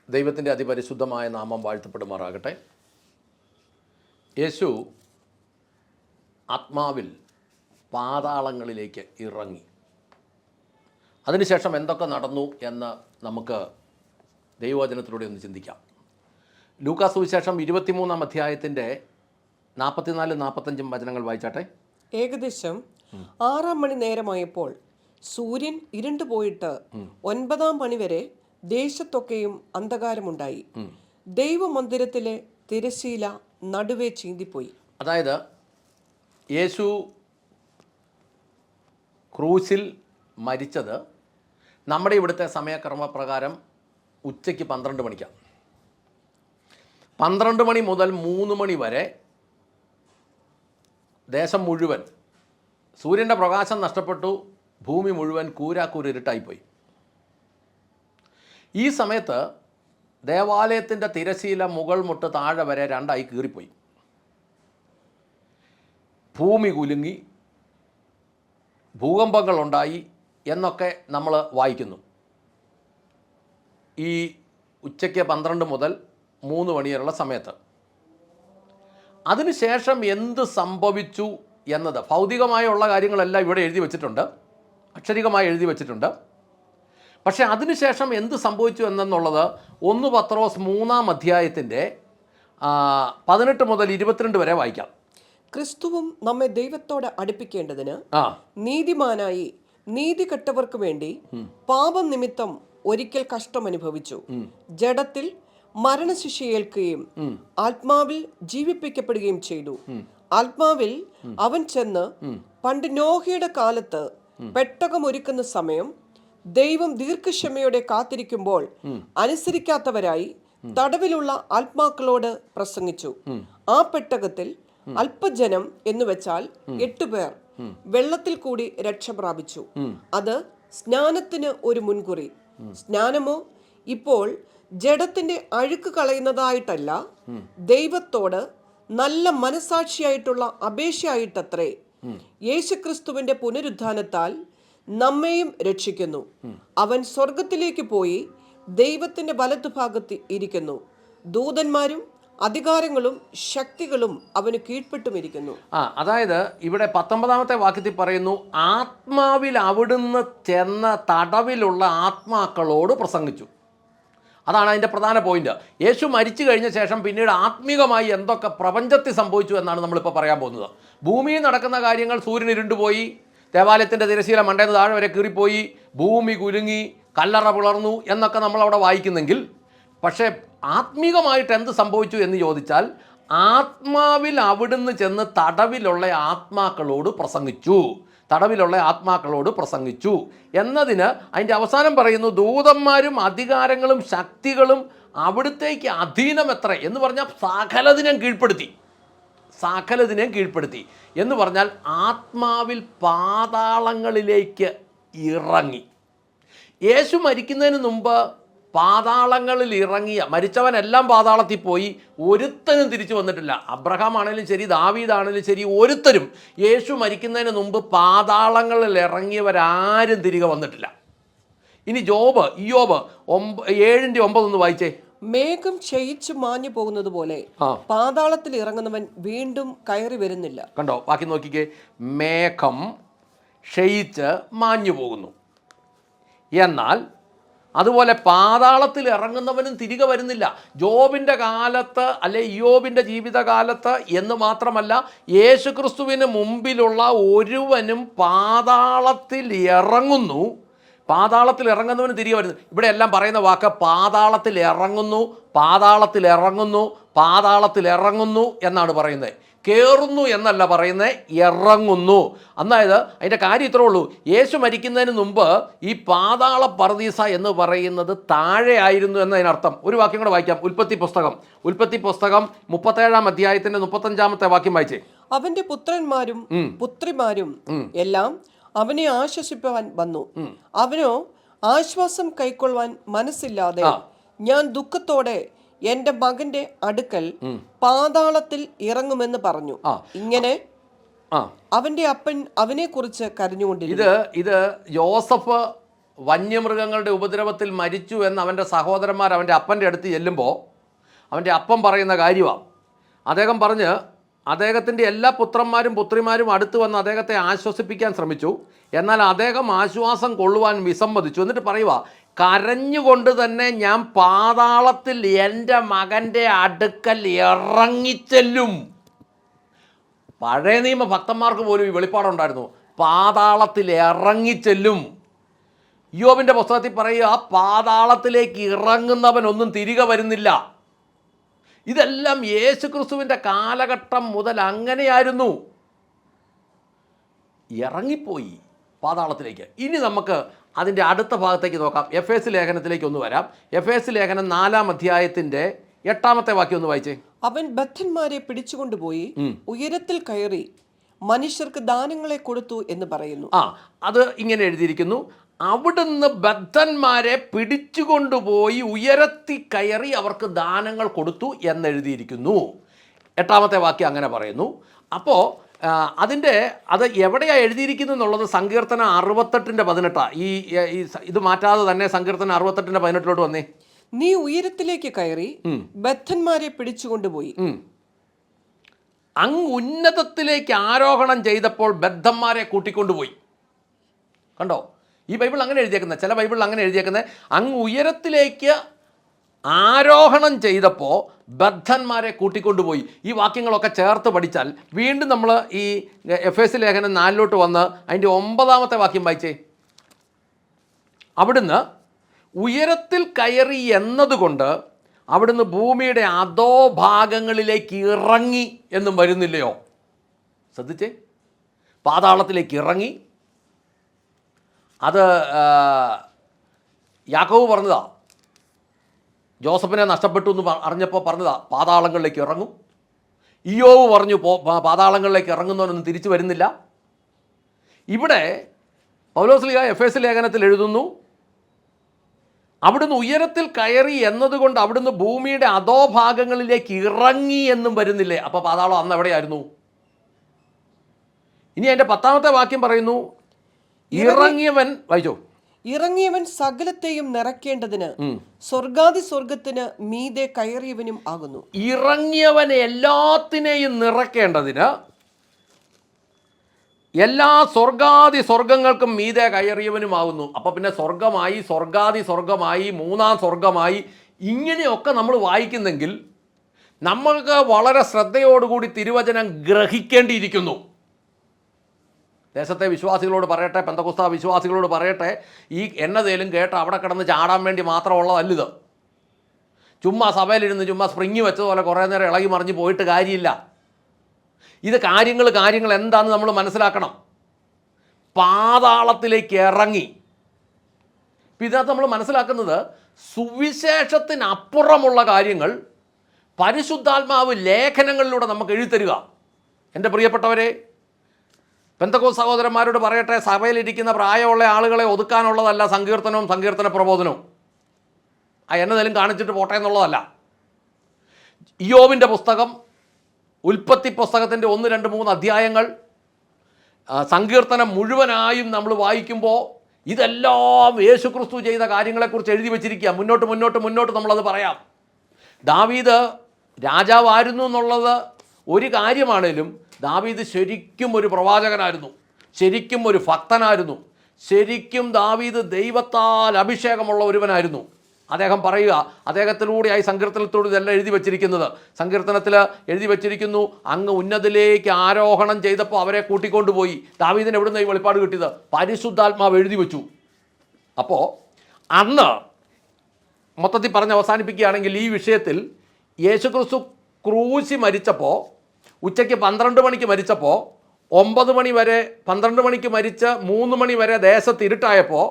ദൈവത്തിൻ്റെ അതിപരിശുദ്ധമായ നാമം വാഴ്ത്തപ്പെടുമാറാകട്ടെ. യേശു ആത്മാവിൽ പാതാളങ്ങളിലേക്ക് ഇറങ്ങി. അതിനുശേഷം എന്തൊക്കെ നടന്നു എന്ന് നമുക്ക് ദൈവവചനത്തിലൂടെ ഒന്ന് ചിന്തിക്കാം. ലൂക്കാ സുവിശേഷം 23-ാം അധ്യായത്തിൻ്റെ 44-45 വചനങ്ങൾ വായിച്ചാട്ടെ. ഏകദേശം 6 മണി നേരമായപ്പോൾ സൂര്യൻ ഇരുണ്ടുപോയിട്ട് 9 മണി വരെ ദേശത്തൊക്കെയും അന്ധകാരമുണ്ടായി. ദൈവമന്ദിരത്തിലെ തിരശീല നടുവേ ചീന്തിപ്പോയി. അതായത് യേശു ക്രൂശിൽ മരിച്ചത് നമ്മുടെ ഇവിടുത്തെ സമയക്രമപ്രകാരം ഉച്ചയ്ക്ക് 12 മണിക്കാണ്. 12 മണി മുതൽ 3 മണി വരെ ദേശം മുഴുവൻ സൂര്യൻ്റെ പ്രകാശം നഷ്ടപ്പെട്ടു. ഭൂമി മുഴുവൻ കൂരാക്കൂരിട്ടായിപ്പോയി. ഈ സമയത്ത് ദേവാലയത്തിൻ്റെ തിരശീല മുകൾ മുട്ട് താഴെ വരെ 2 കീറിപ്പോയി. ഭൂമി കുലുങ്ങി, ഭൂകമ്പങ്ങളുണ്ടായി എന്നൊക്കെ നമ്മൾ വായിക്കുന്നു. ഈ ഉച്ചയ്ക്ക് 12 മുതൽ 3 മണി വരെയുള്ള സമയത്ത്. അതിനുശേഷം എന്ത് സംഭവിച്ചു എന്നത് ഭൗതികമായുള്ള കാര്യങ്ങളെല്ലാം ഇവിടെ എഴുതി വച്ചിട്ടുണ്ട്, അക്ഷരികമായി എഴുതി വച്ചിട്ടുണ്ട്. പക്ഷേ അതിനുശേഷം എന്ത് സംഭവിച്ചു എന്നുള്ളത് 1 പത്രോസ് 3-ാം അധ്യായത്തിൻ്റെ 18 മുതൽ 22 വരെ വായിക്കാം. ക്രിസ്തുവും നമ്മെ ദൈവത്തോട് അടുപ്പിക്കേണ്ടതിന് നീതിമാനായി നീതി കെട്ടവർക്ക് വേണ്ടി പാപം നിമിത്തം ഒരിക്കൽ കഷ്ടമനുഭവിച്ചു. ജഡത്തിൽ മരണശിക്ഷ ഏൽക്കുകയും ആത്മാവിൽ ജീവിപ്പിക്കപ്പെടുകയും ചെയ്തു. ആത്മാവിൽ അവൻ ചെന്ന് പണ്ട് നോഹയുടെ കാലത്ത് പെട്ടകം ഒരുക്കുന്ന സമയം ദൈവം ദീർഘക്ഷമയോടെ കാത്തിരിക്കുമ്പോൾ അനുസരിക്കാത്തവരായി തടവിലുള്ള ആത്മാക്കളോട് പ്രസംഗിച്ചു. ആ പെട്ടകത്തിൽ അല്പജനം എന്ന് വെച്ചാൽ 8 പേർ വെള്ളത്തിൽ കൂടി രക്ഷ പ്രാപിച്ചു. അത് സ്നാനത്തിന് ഒരു മുൻകുറി. സ്നാനമോ ഇപ്പോൾ ജഡത്തിന്റെ അഴുക്ക് കളയുന്നതായിട്ടല്ല, ദൈവത്തോട് നല്ല മനസാക്ഷിയായിട്ടുള്ള അപേക്ഷയായിട്ടത്രേ. യേശുക്രിസ്തുവിന്റെ പുനരുത്ഥാനത്താൽ നമ്മെയും രക്ഷിക്കുന്നു. അവൻ സ്വർഗത്തിലേക്ക് പോയി ദൈവത്തിന്റെ വലതുഭാഗത്ത് ഇരിക്കുന്നു. ദൂതന്മാരും അധികാരങ്ങളും ശക്തികളും അവന് കീഴ്പ്പെട്ടുമിരിക്കുന്നു. അതായത് ഇവിടെ 19-ാമത്തെ വാക്യത്തിൽ പറയുന്നു, ആത്മാവിൽ അവിടുന്ന് ചെന്ന തടവിലുള്ള ആത്മാക്കളോട് പ്രസംഗിച്ചു. അതാണ് അതിൻ്റെ പ്രധാന പോയിന്റ്. യേശു മരിച്ചു കഴിഞ്ഞ ശേഷം പിന്നീട് ആത്മീകമായി എന്തൊക്കെ പ്രപഞ്ചത്തിൽ സംഭവിച്ചു എന്നാണ് നമ്മളിപ്പോൾ പറയാൻ പോകുന്നത്. ഭൂമിയിൽ നടക്കുന്ന കാര്യങ്ങൾ, സൂര്യൻ ഇരുണ്ടുപോയി, ദേവാലയത്തിൻ്റെ തിരശീല മണ്ടേന്ന് താഴെ വരെ കീറിപ്പോയി, ഭൂമി കുലുങ്ങി, കല്ലറ പിളർന്നു എന്നൊക്കെ നമ്മളവിടെ വായിക്കുന്നെങ്കിൽ, പക്ഷേ ആത്മീകമായിട്ട് എന്ത് സംഭവിച്ചു എന്ന് ചോദിച്ചാൽ ആത്മാവിൽ അവിടുന്ന് ചെന്ന് തടവിലുള്ള ആത്മാക്കളോട് പ്രസംഗിച്ചു എന്നതിന് അതിൻ്റെ അവസാനം പറയുന്നു, ദൂതന്മാരും അധികാരങ്ങളും ശക്തികളും അവിടുത്തേക്ക് അധീനമെത്ര എന്ന് പറഞ്ഞാൽ സകലതിനെയും കീഴ്പ്പെടുത്തി എന്ന് പറഞ്ഞാൽ ആത്മാവിൽ പാതാളങ്ങളിലേക്ക് ഇറങ്ങി. യേശു മരിക്കുന്നതിന് മുമ്പ് പാതാളങ്ങളിൽ ഇറങ്ങിയ മരിച്ചവനെല്ലാം പാതാളത്തിൽ പോയി, ഒരുത്തനും തിരിച്ചു വന്നിട്ടില്ല. അബ്രഹാം ആണെങ്കിലും ശരി, ദാവീദാണെങ്കിലും ശരി, ഒരുത്തരും യേശു മരിക്കുന്നതിന് മുമ്പ് പാതാളങ്ങളിൽ ഇറങ്ങിയവരാരും തിരികെ വന്നിട്ടില്ല. ഇനി ഇയ്യോബ് 7:9 ഒന്ന് വായിച്ചേ. മേഘം ക്ഷയിച്ചു മാഞ്ഞു പോകുന്നത് പോലെ പാതാളത്തിൽ ഇറങ്ങുന്നവൻ വീണ്ടും കയറി വരുന്നില്ല. കണ്ടോ, ബാക്കി നോക്കിക്കേ. മേഘം ക്ഷയിച്ച് മാഞ്ഞു പോകുന്നു, എന്നാൽ അതുപോലെ പാതാളത്തിൽ ഇറങ്ങുന്നവനും തിരികെ വരുന്നില്ല. ജോബിൻ്റെ കാലത്ത് അല്ലെ ഇയ്യോബിൻ്റെ ജീവിതകാലത്ത് എന്ന് മാത്രമല്ല, യേശുക്രിസ്തുവിന് മുമ്പിലുള്ള ഒരുവനും പാതാളത്തിൽ ഇറങ്ങുന്നവന് തിരികെ വരുന്നു. ഇവിടെ എല്ലാം പറയുന്ന വാക്ക് പാതാളത്തിൽ ഇറങ്ങുന്നു എന്നാണ് പറയുന്നത്. കയറുന്നു എന്നല്ല പറയുന്നത്, ഇറങ്ങുന്നു. അതായത് അതിൻ്റെ കാര്യം ഇത്രേ ഉള്ളൂ. യേശു മരിക്കുന്നതിന് മുമ്പ് ഈ പാതാള പർദീസ എന്ന് പറയുന്നത് താഴെ ആയിരുന്നു എന്നതിനർത്ഥം. ഒരു വാക്യം കൂടെ വായിക്കാം. ഉൽപ്പത്തി പുസ്തകം 37-ാം അധ്യായത്തിൻ്റെ 35-ാമത്തെ വാക്യം വായിച്ചേ. അവന്റെ പുത്രന്മാരും പുത്രിമാരും എല്ലാം അവനെ ആശ്വസിപ്പാൻ വന്നു. അവനോ ആശ്വാസം കൈക്കൊള്ളുവാൻ മനസ്സില്ലാതെ ഞാൻ ദുഃഖത്തോടെ എന്റെ മകന്റെ അടുക്കൽ പാതാളത്തിൽ ഇറങ്ങുമെന്ന് പറഞ്ഞു. ഇങ്ങനെ അവന്റെ അപ്പൻ അവനെ കുറിച്ച് കരഞ്ഞുകൊണ്ടിരുന്നു. ഇത് ജോസഫ് വന്യമൃഗങ്ങളുടെ ഉപദ്രവത്തിൽ മരിച്ചു എന്ന് അവൻ്റെ സഹോദരന്മാർ അവൻ്റെ അപ്പൻ്റെ അടുത്ത് ചെല്ലുമ്പോൾ അവൻ്റെ അപ്പം പറയുന്ന കാര്യമാണ്. അദ്ദേഹം പറഞ്ഞ് അദ്ദേഹത്തിൻ്റെ എല്ലാ പുത്രന്മാരും പുത്രിമാരും അടുത്ത് വന്ന് അദ്ദേഹത്തെ ആശ്വസിപ്പിക്കാൻ ശ്രമിച്ചു. എന്നാൽ അദ്ദേഹം ആശ്വാസം കൊള്ളുവാൻ വിസമ്മതിച്ചു. എന്നിട്ട് പറയുക, കരഞ്ഞുകൊണ്ട് തന്നെ ഞാൻ പാതാളത്തിൽ എൻ്റെ മകൻ്റെ അടുക്കൽ ഇറങ്ങിച്ചെല്ലും. പഴയ നിയമ ഭക്തന്മാർക്ക് പോലും ഈ വെളിപ്പാടുണ്ടായിരുന്നു, പാതാളത്തിൽ ഇറങ്ങിച്ചെല്ലും. യോബിൻ്റെ പുസ്തകത്തിൽ പറയുക, പാതാളത്തിലേക്ക് ഇറങ്ങുന്നവനൊന്നും തിരികെ വരുന്നില്ല. ഇതെല്ലാം യേശുക്രിസ്തുവിൻ്റെ കാലഘട്ടം മുതൽ അങ്ങനെയായിരുന്നു. ഇറങ്ങിപ്പോയി പാതാളത്തിലേക്ക്. ഇനി നമുക്ക് അതിൻ്റെ അടുത്ത ഭാഗത്തേക്ക് നോക്കാം. എഫേസ് ലേഖനത്തിലേക്ക് ഒന്ന് വരാം. എഫേസ് ലേഖനം 4-ാം അധ്യായത്തിൻ്റെ 8-ാമത്തെ വാക്യം ഒന്ന് വായിച്ചേ. അവൻ ബദ്ധന്മാരെ പിടിച്ചുകൊണ്ടുപോയി ഉയരത്തിൽ കയറി മനുഷ്യർക്ക് ദാനങ്ങളെ കൊടുത്തു എന്ന് പറയുന്നു. അത് ഇങ്ങനെ എഴുതിയിരിക്കുന്നു, അവിടുന്ന് ബദ്ധന്മാരെ പിടിച്ചുകൊണ്ടുപോയി ഉയരത്തിൽ കയറി അവർക്ക് ദാനങ്ങൾ കൊടുത്തു എന്നെഴുതിയിരിക്കുന്നു. 8-ാമത്തെ വാക്യം അങ്ങനെ പറയുന്നു. അപ്പോൾ അത് എവിടെയാണ് എഴുതിയിരിക്കുന്നു എന്നുള്ളത് സങ്കീർത്തനം 68:18. ഇത് മാറ്റാതെ തന്നെ സങ്കീർത്തനം 68:18 വന്നേ. നീ ഉയരത്തിലേക്ക് കയറി ബദ്ധന്മാരെ പിടിച്ചുകൊണ്ടുപോയി. അങ്ങ് ഉന്നതത്തിലേക്ക് ആരോഹണം ചെയ്തപ്പോൾ ബദ്ധന്മാരെ കൂട്ടിക്കൊണ്ടുപോയി. കണ്ടോ, ഈ ബൈബിൾ അങ്ങനെ എഴുതിയേക്കുന്നത്, ചില ബൈബിളിൽ അങ്ങനെ എഴുതിയേക്കുന്നത്, അങ്ങ് ഉയരത്തിലേക്ക് ആരോഹണം ചെയ്തപ്പോൾ ബദ്ധന്മാരെ കൂട്ടിക്കൊണ്ടുപോയി. ഈ വാക്യങ്ങളൊക്കെ ചേർത്ത് പഠിച്ചാൽ വീണ്ടും നമ്മൾ ഈ എഫേസ് ലേഖനം 4-ലോട്ട് വന്ന് അതിൻ്റെ 9-ാമത്തെ വാക്യം വായിച്ചേ. അവിടുന്ന് ഉയരത്തിൽ കയറി എന്നതുകൊണ്ട് അവിടുന്ന് ഭൂമിയുടെ അധോഭാഗങ്ങളിലേക്ക് ഇറങ്ങി എന്നും വരുന്നില്ലയോ? ശ്രദ്ധിച്ചേ, പാതാളത്തിലേക്ക് ഇറങ്ങി. അത് യാക്കോബ് പറഞ്ഞതാ. ജോസഫിനെ നഷ്ടപ്പെട്ടു എന്ന് അറിഞ്ഞപ്പോൾ പറഞ്ഞതാ, പാതാളങ്ങളിലേക്ക് ഇറങ്ങും. ഇയ്യോബ് പറഞ്ഞു, പാതാളങ്ങളിലേക്ക് ഇറങ്ങുന്നവനൊന്നും തിരിച്ചു വരുന്നില്ല. ഇവിടെ പൗലോസ്ലീഹ എഫേസ് ലേഖനത്തിൽ എഴുതുന്നു, അവിടുന്ന് ഉയരത്തിൽ കയറി എന്നതുകൊണ്ട് അവിടുന്ന് ഭൂമിയുടെ അധോഭാഗങ്ങളിലേക്ക് ഇറങ്ങി എന്നും വരുന്നില്ലേ? അപ്പോൾ പാതാളം അന്ന് എവിടെയായിരുന്നു? ഇനി അതിൻ്റെ 10-ാമത്തെ വാക്യം പറയുന്നു, ഇറങ്ങിയവൻ, വായിച്ചോ, ഇറങ്ങിയവൻ സകലത്തെയും നിറയ്ക്കേണ്ടതിന് സ്വർഗാദി സ്വർഗത്തിന് മീതെ കയറിയവനും ആകുന്നു. ഇറങ്ങിയവൻ എല്ലാത്തിനെയും നിറയ്ക്കേണ്ടതിന് എല്ലാ സ്വർഗാദി സ്വർഗങ്ങൾക്കും മീതെ കയറിയവനുമാകുന്നു. അപ്പോൾ പിന്നെ സ്വർഗമായി, സ്വർഗാദി സ്വർഗമായി, 3-ാം സ്വർഗമായി, ഇങ്ങനെയൊക്കെ നമ്മൾ വായിക്കുന്നെങ്കിൽ നമ്മൾക്ക് വളരെ ശ്രദ്ധയോടുകൂടി തിരുവചനം ഗ്രഹിക്കേണ്ടിയിരിക്കുന്നു. ദേശത്തെ വിശ്വാസികളോട് പറയട്ടെ, പെന്തക്കോസ്താ വിശ്വാസികളോട് പറയട്ടെ, ഈ എന്നതേലും കേട്ട് അവിടെ കിടന്ന് ചാടാൻ വേണ്ടി മാത്രമുള്ളതല്ലിത്. ചുമ്മാ സഭയിലിരുന്ന് ചുമ്മാ സ്പ്രിങ് വെച്ചതുപോലെ കുറേ നേരം ഇളകി മറിഞ്ഞ് പോയിട്ട് കാര്യമില്ല. ഇത് കാര്യങ്ങൾ എന്താണെന്ന് നമ്മൾ മനസ്സിലാക്കണം. പാതാളത്തിലേക്ക് ഇറങ്ങി. ഇപ്പം ഇതിനകത്ത് നമ്മൾ മനസ്സിലാക്കുന്നത് സുവിശേഷത്തിനപ്പുറമുള്ള കാര്യങ്ങൾ പരിശുദ്ധാത്മാവ് ലേഖനങ്ങളിലൂടെ നമുക്ക് എഴുതിത്തരിക. എൻ്റെ പ്രിയപ്പെട്ടവരെ, പെന്തക്കോസ്ത് സഹോദരന്മാരോട് പറയട്ടെ, സഭയിലിരിക്കുന്ന പ്രായമുള്ള ആളുകളെ ഒതുക്കാനുള്ളതല്ല സങ്കീർത്തനവും സങ്കീർത്തന പ്രബോധനവും. എന്നതെങ്കിലും കാണിച്ചിട്ട് പോട്ടെ എന്നുള്ളതല്ല. ഇയ്യോബിൻ്റെ പുസ്തകം, ഉൽപ്പത്തി പുസ്തകത്തിൻ്റെ 1, 2, 3 അധ്യായങ്ങൾ, സങ്കീർത്തനം മുഴുവനായും നമ്മൾ വായിക്കുമ്പോൾ ഇതെല്ലാം യേശുക്രിസ്തു ചെയ്ത കാര്യങ്ങളെക്കുറിച്ച് എഴുതി വച്ചിരിക്കുക. മുന്നോട്ട് നമ്മളത് പറയാം. ദാവീദ് രാജാവായിരുന്നു എന്നുള്ളത് ഒരു കാര്യമാണേലും ദാവീദ് ശരിക്കും ഒരു പ്രവാചകനായിരുന്നു, ശരിക്കും ഒരു ഭക്തനായിരുന്നു, ശരിക്കും ദാവീദ് ദൈവത്താൽ അഭിഷേകമുള്ള ഒരുവനായിരുന്നു. അദ്ദേഹം പറയുക, അദ്ദേഹത്തിലൂടെയായി സങ്കീർത്തനത്തോട് ഇതെല്ലാം എഴുതി വച്ചിരിക്കുന്നത്. സങ്കീർത്തനത്തിൽ എഴുതി വച്ചിരിക്കുന്നു, അങ്ങ് ഉന്നതിലേക്ക് ആരോഹണം ചെയ്തപ്പോൾ അവരെ കൂട്ടിക്കൊണ്ടുപോയി. ദാവീദിന് എവിടുന്ന് ഈ വെളിപ്പാട് കിട്ടിയത്? പരിശുദ്ധാത്മാവ് എഴുതി വെച്ചു. അപ്പോൾ അന്ന് മൊത്തത്തിൽ പറഞ്ഞ് അവസാനിപ്പിക്കുകയാണെങ്കിൽ ഈ വിഷയത്തിൽ യേശുക്രിസ്തു ക്രൂശി മരിച്ചപ്പോൾ, ഉച്ചയ്ക്ക് 12 മണിക്ക് മരിച്ചപ്പോൾ 9 മണി വരെ, 12 മണിക്ക് മരിച്ച് 3 മണി വരെ ദേശത്ത് ഇരുട്ടായപ്പോൾ,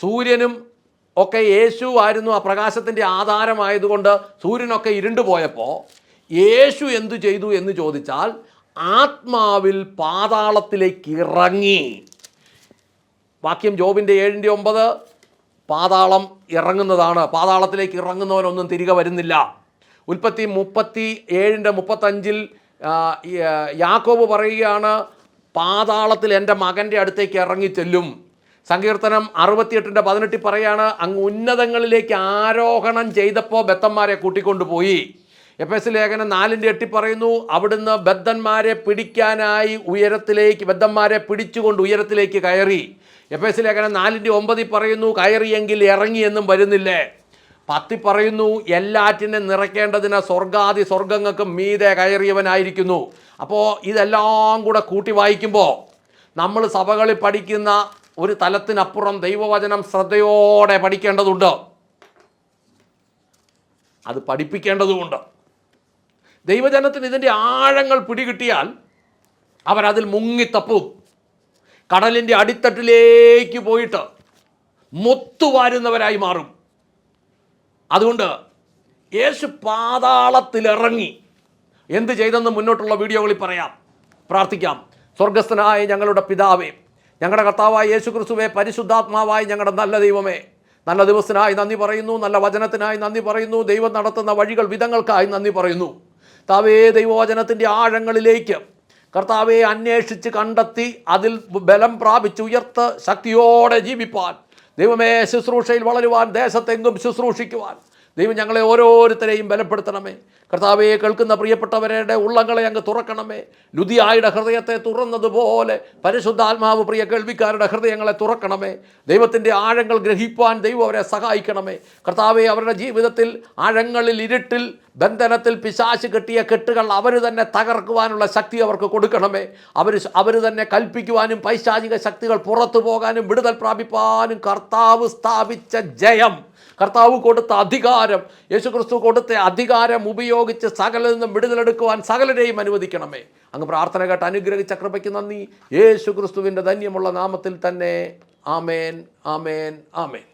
സൂര്യനും ഒക്കെ യേശു ആയിരുന്നു ആ പ്രകാശത്തിൻ്റെ ആധാരമായതുകൊണ്ട് സൂര്യനൊക്കെ ഇരുണ്ടു പോയപ്പോൾ യേശു എന്തു ചെയ്തു എന്ന് ചോദിച്ചാൽ ആത്മാവിൽ പാതാളത്തിലേക്ക് ഇറങ്ങി. വാക്യം ജോബിൻ്റെ 7:9, പാതാളം ഇറങ്ങുന്നതാണ്. പാതാളത്തിലേക്ക് ഇറങ്ങുന്നവനൊന്നും തിരികെ വരുന്നില്ല. ഉൽപ്പത്തി 37:35 യാക്കോബ് പറയുകയാണ്, പാതാളത്തിൽ എൻ്റെ മകൻ്റെ അടുത്തേക്ക് ഇറങ്ങി ചെല്ലും. സങ്കീർത്തനം 68:18 പറയാണ്, അങ്ങ് ഉന്നതങ്ങളിലേക്ക് ആരോഹണം ചെയ്തപ്പോൾ ബദ്ധന്മാരെ കൂട്ടിക്കൊണ്ടുപോയി. എഫെസ്യ ലേഖനം 4:8 പറയുന്നു, അവിടുന്ന് ബദ്ധന്മാരെ പിടിക്കാനായി ബദ്ധന്മാരെ പിടിച്ചുകൊണ്ട് ഉയരത്തിലേക്ക് കയറി. എഫെസ്യ ലേഖനം 4:9 പറയുന്നു, കയറിയെങ്കിൽ ഇറങ്ങി എന്നും വരുന്നില്ലേ. 10 പറയുന്നു, എല്ലാറ്റിനെ നിറയ്ക്കേണ്ടതിന് സ്വർഗങ്ങൾക്ക് മീതെ കയറിയവനായിരിക്കുന്നു. അപ്പോൾ ഇതെല്ലാം കൂടെ കൂട്ടി വായിക്കുമ്പോൾ നമ്മൾ സഭകളിൽ പഠിക്കുന്ന ഒരു തലത്തിനപ്പുറം ദൈവവചനം ശ്രദ്ധയോടെ പഠിക്കേണ്ടതുണ്ട്, അത് പഠിപ്പിക്കേണ്ടതുമുണ്ട്. ദൈവജനത്തിന് ഇതിൻ്റെ ആഴങ്ങൾ പിടികിട്ടിയാൽ അവരതിൽ മുങ്ങിത്തപ്പും. കടലിൻ്റെ അടിത്തട്ടിലേക്ക് പോയിട്ട് മൊത്തുവാരുന്നവരായി മാറും. അതുകൊണ്ട് യേശു പാതാളത്തിലിറങ്ങി എന്ത് ചെയ്തെന്ന് മുന്നോട്ടുള്ള വീഡിയോകളിൽ പറയാം, പ്രാർത്ഥിക്കാം. സ്വർഗസ്ഥനായ ഞങ്ങളുടെ പിതാവേ, ഞങ്ങളുടെ കർത്താവായ യേശു ക്രിസ്തുവേ, പരിശുദ്ധാത്മാവായ ഞങ്ങളുടെ നല്ല ദൈവമേ, നല്ല ദിവസത്തിനായി നന്ദി പറയുന്നു, നല്ല വചനത്തിനായി നന്ദി പറയുന്നു, ദൈവം നടത്തുന്ന വഴികൾ വിധങ്ങൾക്കായി നന്ദി പറയുന്നു. കർത്താവേ, ദൈവവചനത്തിൻ്റെ ആഴങ്ങളിലേക്ക് കർത്താവെ അന്വേഷിച്ച് കണ്ടെത്തി അതിൽ ബലം പ്രാപിച്ച് ഉയർത്ത് ശക്തിയോടെ ജീവിപ്പാൻ, ദൈവമേ ശുശ്രൂഷയിൽ വളരുവാൻ, ദേശത്തെങ്കും ശുശ്രൂഷിക്കുവാൻ ദൈവം ഞങ്ങളെ ഓരോരുത്തരെയും ബലപ്പെടുത്തണമേ. കർത്താവെ, കേൾക്കുന്ന പ്രിയപ്പെട്ടവരുടെ ഉള്ളങ്ങളെ അങ്ങ് തുറക്കണമേ. ലുദിയായുടെ ഹൃദയത്തെ തുറന്നതുപോലെ പരിശുദ്ധാത്മാവ് പ്രിയ കേൾവിക്കാരുടെ ഹൃദയങ്ങളെ തുറക്കണമേ. ദൈവത്തിൻ്റെ ആഴങ്ങൾ ഗ്രഹിപ്പാൻ ദൈവം അവരെ സഹായിക്കണമേ. കർത്താവെ, അവരുടെ ജീവിതത്തിൽ ആഴങ്ങളിൽ, ഇരുട്ടിൽ, ബന്ധനത്തിൽ പിശാച് കെട്ടിയ കെട്ടുകൾ അവർ തന്നെ തകർക്കുവാനുള്ള ശക്തി അവർക്ക് കൊടുക്കണമേ. അവർ തന്നെ കൽപ്പിക്കുവാനും പൈശാചിക ശക്തികൾ പുറത്തു പോകാനും വിടുതൽ പ്രാപിപ്പാനും കർത്താവ് സ്ഥാപിച്ച ജയം, കർത്താവ് കൊടുത്ത അധികാരം, യേശുക്രിസ്തു കൊടുത്ത അധികാരം ഉപയോഗിച്ച് സകലിൽ നിന്നും വിടുതലെടുക്കുവാൻ സകലരെയും അനുവദിക്കണമേ. അങ്ങ് പ്രാർത്ഥന കേട്ട് അനുഗ്രഹിച്ച കൃപയ്ക്ക് നന്ദി. യേശുക്രിസ്തുവിൻ്റെ ധന്യമുള്ള നാമത്തിൽ തന്നെ. ആമേൻ, ആമേൻ, ആമേൻ.